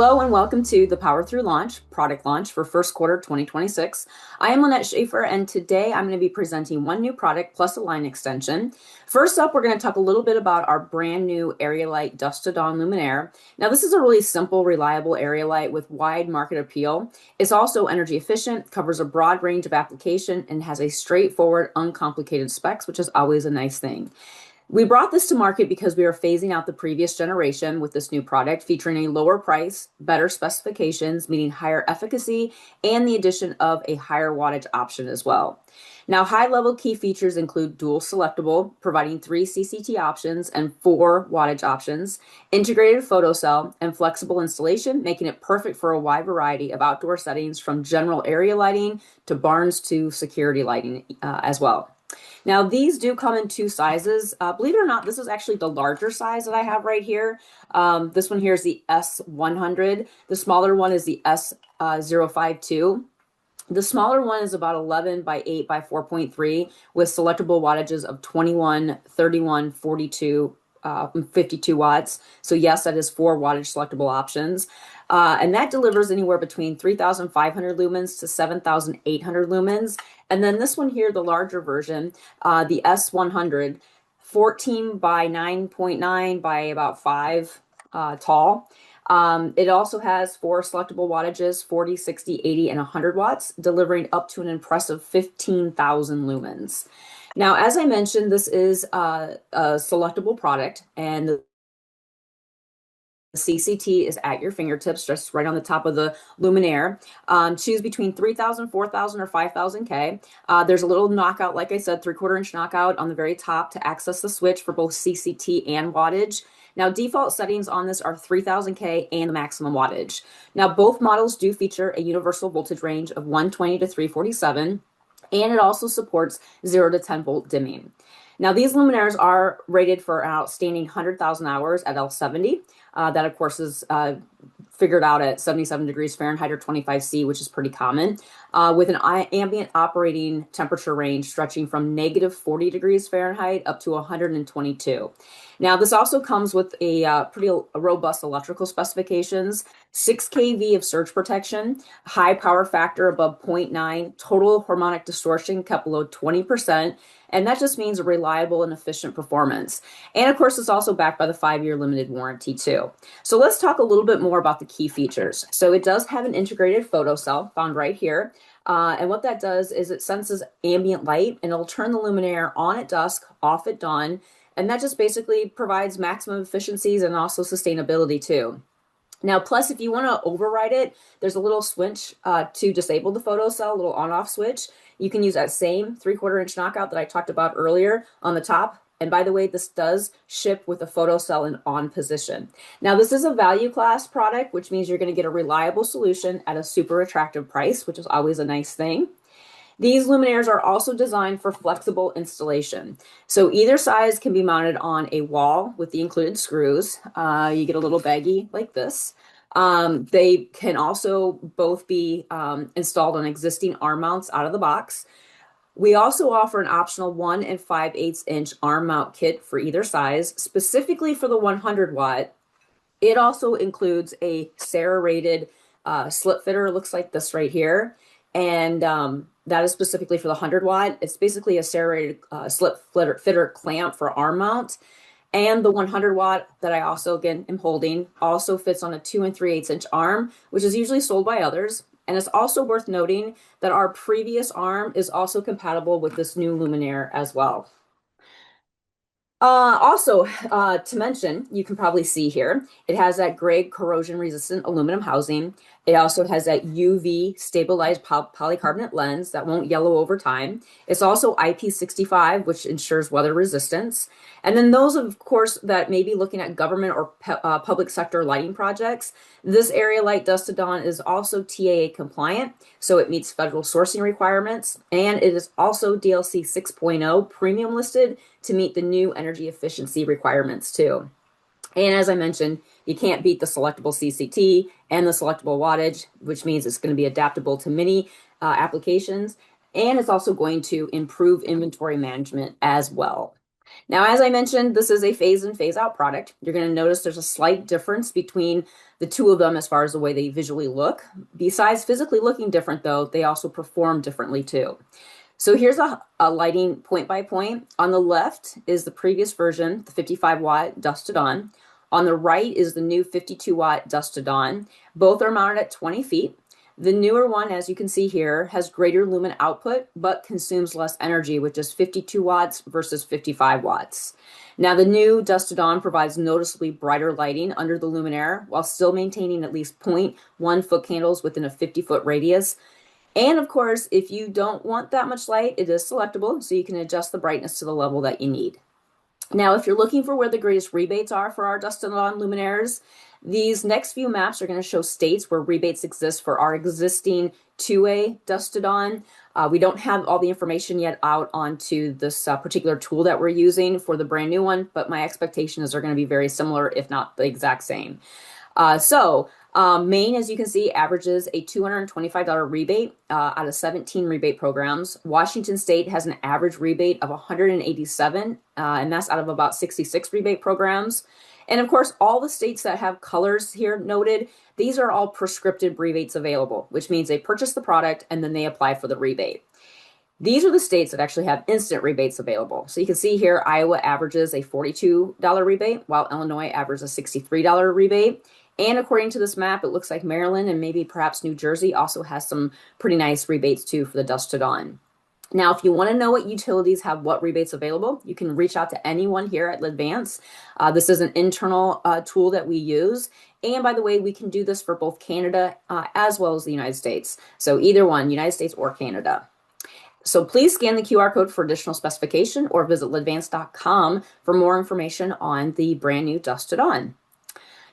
Hello and welcome to the Power Through Launch product launch for first quarter 2026. I am Lynette Schaefer, and today I'm going to be presenting one new product plus a line extension. First up, we're going to talk a little bit about our brand new area light Dusk to Dawn luminaire. Now, this is a really simple, reliable area light with wide market appeal. It's also energy efficient, covers a broad range of application, and has a straightforward, uncomplicated specs, which is always a nice thing. We brought this to market because we are phasing out the previous generation with this new product, featuring a lower price, better specifications, meaning higher efficacy, and the addition of a higher wattage option as well. Now, high-level key features include dual selectable, providing 3 CCT options and 4 wattage options, integrated photocell, and flexible installation, making it perfect for a wide variety of outdoor settings from general area lighting to barns to security lighting as well. Now, these do come in 2 sizes. Believe it or not, this is actually the larger size that I have right here. This one here is the S100. The smaller one is the S052. The smaller one is about 11 by 8 by 4.3 with selectable wattages of 21, 31, 42, 52 watts. So yes, that is 4 wattage selectable options. And that delivers anywhere between 3,500 lumens to 7,800 lumens. And then this one here, the larger version, the S100, 14 by 9.9 by about 5 tall. It also has 4 selectable wattages, 40, 60, 80, and 100 watts, delivering up to an impressive 15,000 lumens. Now, as I mentioned, this is a selectable product, and the CCT is at your fingertips, just right on the top of the luminaire. Choose between 3,000, 4,000, or 5,000 K. There's a little knockout, like I said, 3/4 inch knockout on the very top to access the switch for both CCT and wattage. Now, default settings on this are 3,000 K and the maximum wattage. Now, both models do feature a universal voltage range of 120 to 347, and it also supports 0 to 10 volt dimming. Now, these luminaires are rated for an outstanding 100,000 hours at L70. That, of course, is figured out at 77 degrees Fahrenheit or 25 C, which is pretty common, with an ambient operating temperature range stretching from -40 degrees Fahrenheit up to 122. Now, this also comes with a pretty robust electrical specifications, 6 kV of surge protection, high power factor above 0.9, total harmonic distortion kept below 20%, and that just means a reliable and efficient performance. And of course, it's also backed by the 5-year limited warranty too. So let's talk a little bit more about the key features. So it does have an integrated photocell found right here. And what that does is it senses ambient light and it'll turn the luminaire on at dusk, off at dawn. And that just basically provides maximum efficiencies and also sustainability too. Now, plus, if you want to override it, there's a little switch to disable the photocell, a little on-off switch. You can use that same 3/4 inch knockout that I talked about earlier on the top. And by the way, this does ship with a photocell in on position. Now, this is a value class product, which means you're going to get a reliable solution at a super attractive price, which is always a nice thing. These luminaires are also designed for flexible installation. So either size can be mounted on a wall with the included screws. You get a little baggie like this. They can also both be installed on existing arm mounts out of the box. We also offer an optional 1 5/8 inch arm mount kit for either size, specifically for the 100 watt. It also includes a serrated slip fitter, looks like this right here. And that is specifically for the 100 watt. It's basically a serrated slip fitter clamp for arm mount. And the 100 watt that I also, again, am holding also fits on a 2 3/8 inch arm, which is usually sold by others. And it's also worth noting that our previous arm is also compatible with this new luminaire as well. Also, to mention, you can probably see here, it has that gray corrosion resistant aluminum housing. It also has that UV stabilized polycarbonate lens that won't yellow over time. It's also IP65, which ensures weather resistance. And then those, of course, that may be looking at government or public sector lighting projects, this area light Dusk to Dawn is also TAA compliant, so it meets federal sourcing requirements, and it is also DLC 6.0 premium listed to meet the new energy efficiency requirements too. And as I mentioned, you can't beat the selectable CCT and the selectable wattage, which means it's going to be adaptable to many applications, and it's also going to improve inventory management as well. Now, as I mentioned, this is a phase in, phase out product. You're going to notice there's a slight difference between the two of them as far as the way they visually look. Besides physically looking different, though, they also perform differently too. So here's a lighting point by point. On the left is the previous version, the 55 watt dusted on. On the right is the new 52 watt dusted on. Both are mounted at 20 feet. The newer one, as you can see here, has greater lumen output, but consumes less energy with just 52 watts versus 55 watts. Now, the new dusted on provides noticeably brighter lighting under the luminaire while still maintaining at least 0.1 foot candles within a 50-foot radius. And of course, if you don't want that much light, it is selectable, so you can adjust the brightness to the level that you need. Now, if you're looking for where the greatest rebates are for our dusted on luminaires, these next few maps are going to show states where rebates exist for our existing 2A dusted on. We don't have all the information yet out onto this particular tool that we're using for the brand new one, but my expectation is they're going to be very similar, if not the exact same. Maine, as you can see, averages a $225 rebate out of 17 rebate programs. Washington State has an average rebate of 187, and that's out of about 66 rebate programs. And of course, all the states that have colors here noted, these are all prescriptive rebates available, which means they purchase the product and then they apply for the rebate. These are the states that actually have instant rebates available. So you can see here, Iowa averages a $42 rebate, while Illinois averages a $63 rebate. And according to this map, it looks like Maryland and maybe perhaps New Jersey also has some pretty nice rebates too for the dusted on. Now, if you want to know what utilities have what rebates available, you can reach out to anyone here at LEDVANCE. This is an internal tool that we use. And by the way, we can do this for both Canada as well as the United States. So either one, United States or Canada. So please scan the QR code for additional specification or visit ledvance.com for more information on the brand new dusted on.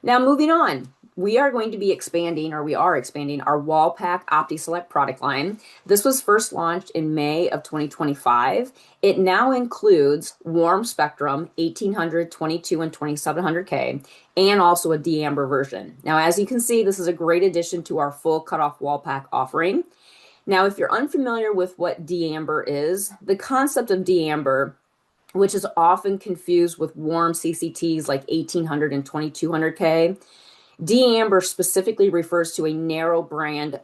Now, moving on, we are going to be expanding, or we are expanding our wall pack OptiSelect product line. This was first launched in May of 2025. It now includes warm spectrum 1800, 22, and 2700K, and also a D-amber version. Now, as you can see, this is a great addition to our full cutoff wall pack offering. Now, if you're unfamiliar with what D-amber is, the concept of D-amber, which is often confused with warm CCTs like 1800 and 2200K, D-amber specifically refers to a narrow band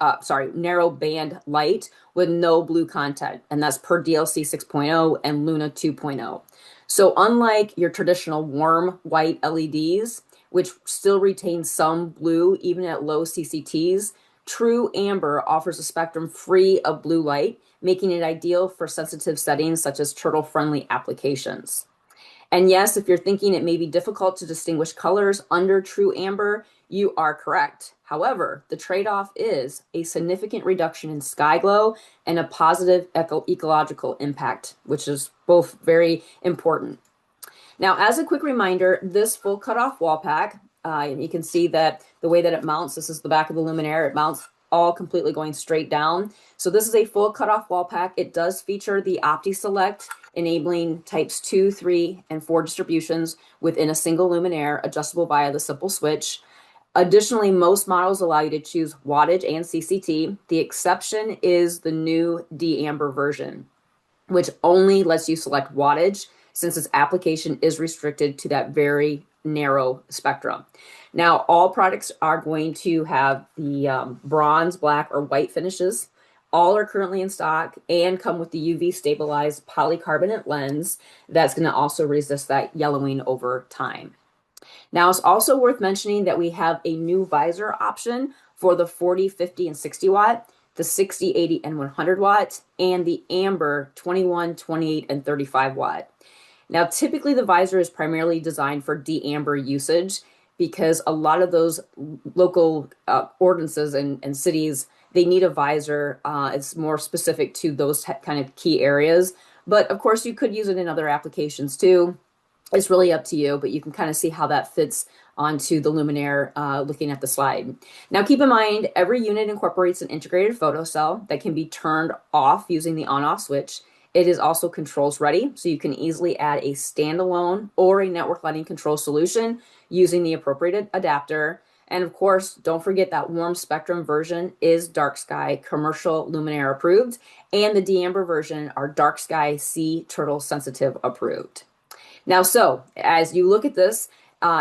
light with no blue content, and that's per DLC 6.0 and Luna 2.0. So unlike your traditional warm white LEDs, which still retain some blue even at low CCTs, True Amber offers a spectrum free of blue light, making it ideal for sensitive settings such as turtle-friendly applications. And yes, if you're thinking it may be difficult to distinguish colors under True Amber, you are correct. However, the trade-off is a significant reduction in sky glow and a positive ecological impact, which is both very important. Now, as a quick reminder, this full cutoff wall pack, you can see that the way that it mounts, this is the back of the luminaire, it mounts all completely going straight down. So this is a full cutoff wall pack. It does feature the OptiSelect, enabling types 2, 3, and 4 distributions within a single luminaire, adjustable via the simple switch. Additionally, most models allow you to choose wattage and CCT. The exception is the new D-amber version, which only lets you select wattage since its application is restricted to that very narrow spectrum. Now, all products are going to have the bronze, black, or white finishes. All are currently in stock and come with the UV stabilized polycarbonate lens that's going to also resist that yellowing over time. Now, it's also worth mentioning that we have a new visor option for the 40, 50, and 60 watt, the 60, 80, and 100 watt, and the amber 21, 28, and 35 watt. Now, typically the visor is primarily designed for D-amber usage because a lot of those local ordinances and cities, they need a visor. It's more specific to those kind of key areas. But of course, you could use it in other applications too. It's really up to you, but you can kind of see how that fits onto the luminaire looking at the slide. Now, keep in mind, every unit incorporates an integrated photocell that can be turned off using the on-off switch. It is also controls ready, so you can easily add a standalone or a network lighting control solution using the appropriate adapter. And of course, don't forget that warm spectrum version is dark sky commercial luminaire approved, and the D-amber version are dark sky sea turtle sensitive approved. Now, so as you look at this,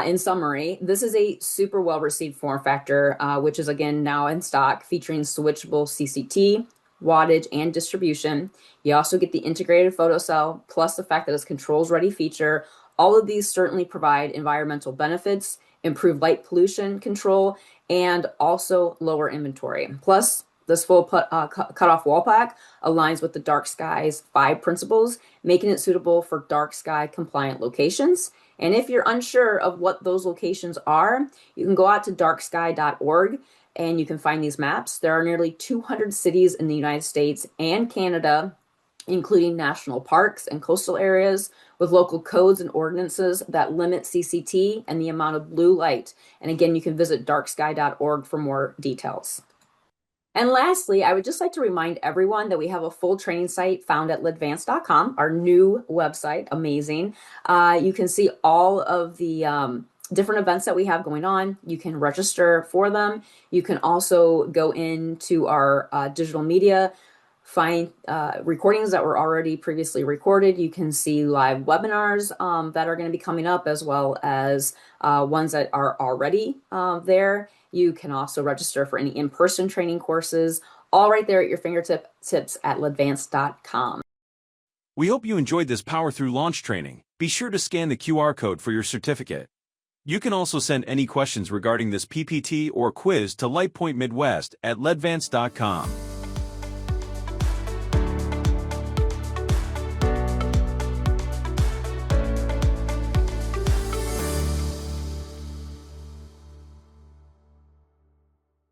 in summary, this is a super well received form factor, which is again now in stock, featuring switchable CCT, wattage, and distribution. You also get the integrated photocell, plus the fact that it's controls ready feature. All of these certainly provide environmental benefits, improve light pollution control, and also lower inventory. Plus, this full cut-off wall pack aligns with the Dark Skies 5 principles, making it suitable for dark sky compliant locations. And if you're unsure of what those locations are, you can go out to darksky.org and you can find these maps. There are nearly 200 cities in the United States and Canada, including national parks and coastal areas, with local codes and ordinances that limit CCT and the amount of blue light. And again, you can visit darksky.org for more details. And lastly, I would just like to remind everyone that we have a full training site found at LEDVANCE.com, our new website. Amazing. You can see all of the different events that we have going on. You can register for them. You can also go into our digital media, find recordings that were already previously recorded. You can see live webinars that are going to be coming up, as well as ones that are already there. You can also register for any in-person training courses, all right there at your fingertips at LEDVANCE.com. We hope you enjoyed this Power Through launch training. Be sure to scan the QR code for your certificate. You can also send any questions regarding this PPT or quiz to LightPoint Midwest at LEDVANCE.com.